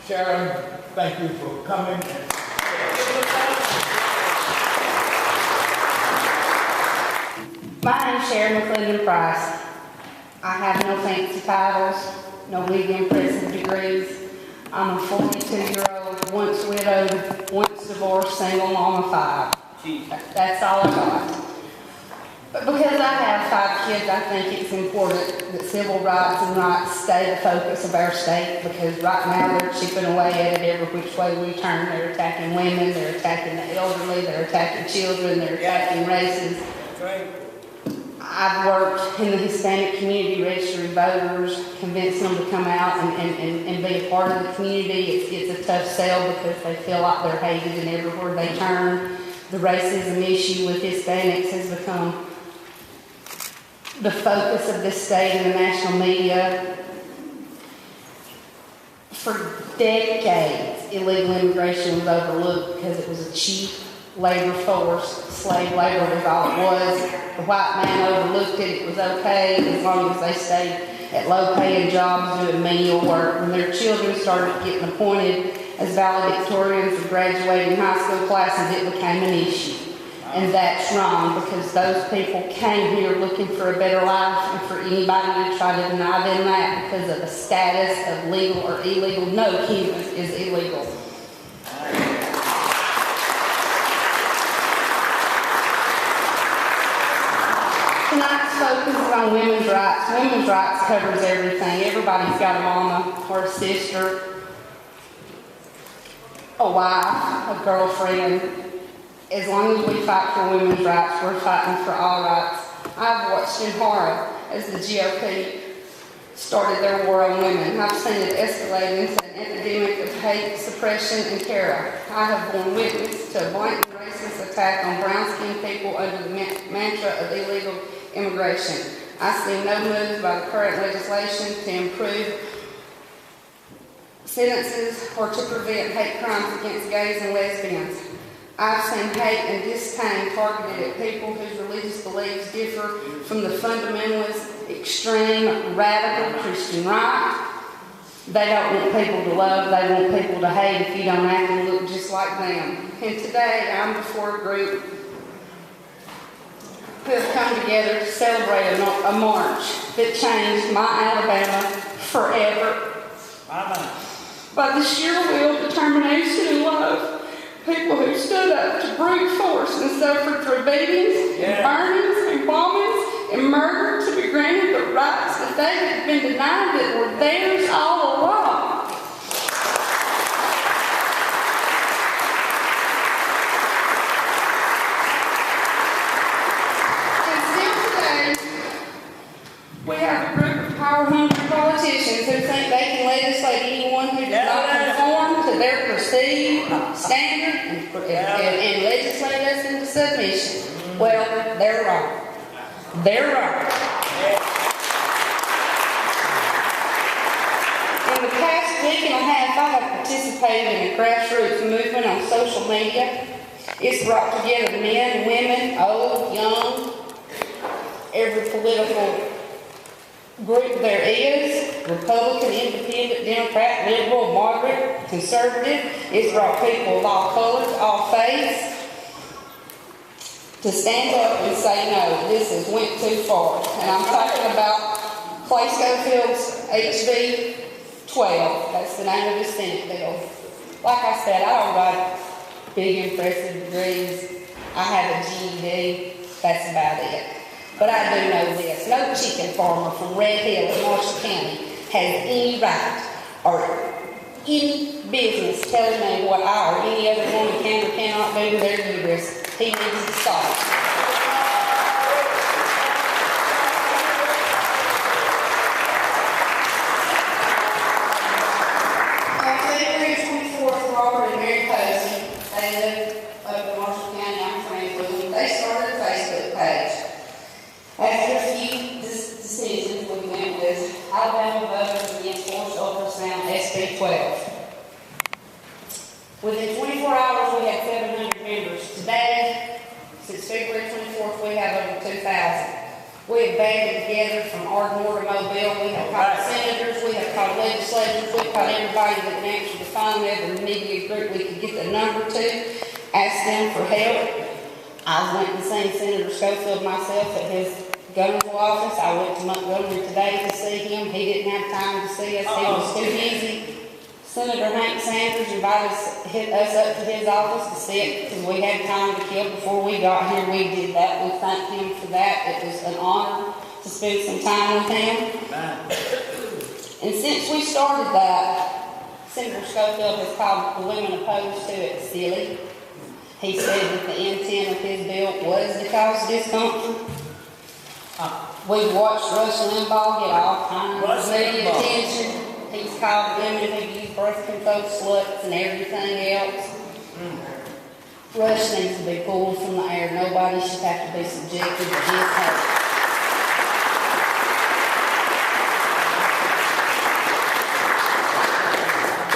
Sharon, thank you for coming. My name is Sharon McClendon Price. I have no fancy titles, no big impressive degrees. I'm a 42-year-old, once widowed, once divorced, single mom of 5. That's all I got. But because I have 5 kids, I think it's important that civil rights and rights stay the focus of our state, because right now they're chipping away at it every which way we turn. They're attacking women, they're attacking the elderly, they're attacking children, they're attacking races. That's right. I've worked in the Hispanic community, registering voters, convincing them to come out and be a part of the community. It's a tough sell because they feel like they're hated, and everywhere they turn, the racism issue with Hispanics has become the focus of this state and the national media. For decades, illegal immigration was overlooked because it was a cheap labor force. Slave labor was all it was. The white man overlooked it. It was okay as long as they stayed at low-paying jobs doing menial work. When their children started getting appointed as valedictorians of graduating high school classes, it became an issue. And that's wrong, because those people came here looking for a better life, and for anybody to try to deny them that because of the status of legal or illegal, no human is illegal. Tonight's focus is on women's rights. Women's rights covers everything. Everybody's got a mama or a sister, a wife, a girlfriend. As long as we fight for women's rights, we're fighting for all rights. I've watched in horror as the GOP started their war on women. I've seen it escalate into an epidemic of hate, suppression, and terror. I have borne witness to a blatant racist attack on brown-skinned people under the mantra of illegal immigration. I see no moves by the current legislation to improve sentences or to prevent hate crimes against gays and lesbians. I've seen hate and disdain targeted at people whose religious beliefs differ from the fundamentalist, extreme, radical Christian right. They don't want people to love, they want people to hate if you don't act and look just like them. And today I'm before a group who have come together to celebrate a march that changed my Alabama forever. By the sheer will, determination, and love. People who stood up to brute force and suffered through beatings, and burnings, and bombings, and murder to be granted the rights that they had been denied that were theirs all along. And still today, we have a group of power-hungry politicians who think they can legislate anyone who does not conform to their perceived standard and legislate us into submission. Well, they're wrong. They're wrong. In the past week and a half, I have participated in a grassroots movement on social media. It's brought together men, women, old, young, every political group there is, Republican, Independent, Democrat, Liberal, Moderate, Conservative. It's brought people of all colors, all faiths, to stand up and say, no, this has went too far. And I'm talking about Clay Schofield's HB 12. That's the name of his Senate bill. Like I said, I don't got big impressive degrees. I have a GED. That's about it. But I do know this. No chicken farmer from Red Hill in Marshall County has any right or any business telling me what I or any other woman can or cannot do with their uterus. He needs to stop. On February 24th, Robert and Mary Posey, they live up in Marshall County, I'm friends with them, they started a Facebook page. After a few decisions, we went with Alabama voters against forced ultrasound SB 12. Within 24 hours, we had 700 members. Today, since February 24th, we have over 2,000. We have banded together from Ardmore to Mobile. We have called senators. We have called legislators, we called everybody that can answer the phone, every media group we could get the number to, asked them for help. I went and seen Senator Schofield myself at his governor's office. I went to Montgomery today to see him. He didn't have time to see us. He was too busy. Senator Hank Sanders invited us up to his office to sit because we had time to kill before we got here. We did that. We thanked him for that. It was an honor to spend some time with him. And since we started that, Senator Schofield has called the women opposed to it silly. He said that the intent of his bill was to cause discomfort. We've watched Rush Limbaugh get all kinds of media attention. He's called women who use birth control sluts and everything else. Rush needs to be pulled from the air. Nobody should have to be subjected to his hate.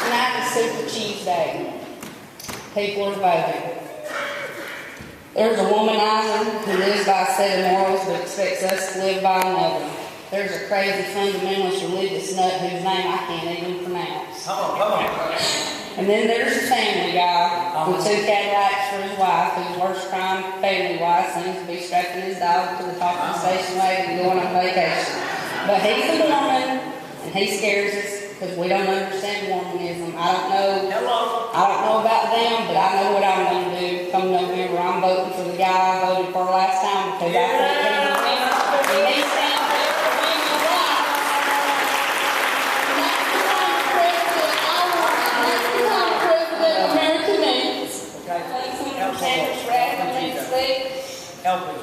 Tonight is Super Tuesday. People are voting. There's a womanizer who lives by a set of morals but expects us to live by another. There's a crazy fundamentalist religious nut whose name I can't even pronounce. Come on. And then there's a family guy with 2 Cadillacs for his wife, whose worst crime, family-wise, seems to be strapping his dog to the top of the station wagon and going on vacation. But he's a Mormon, and he scares us because we don't understand Mormonism. I don't know about them, but I know what I'm going to do come November. I'm voting for the guy I voted for last time because I think he stands up for women's rights. And that's the kind of president I want, and that's the kind of president America needs. Thanks, Senator Sanders, for having me to speak. Help us.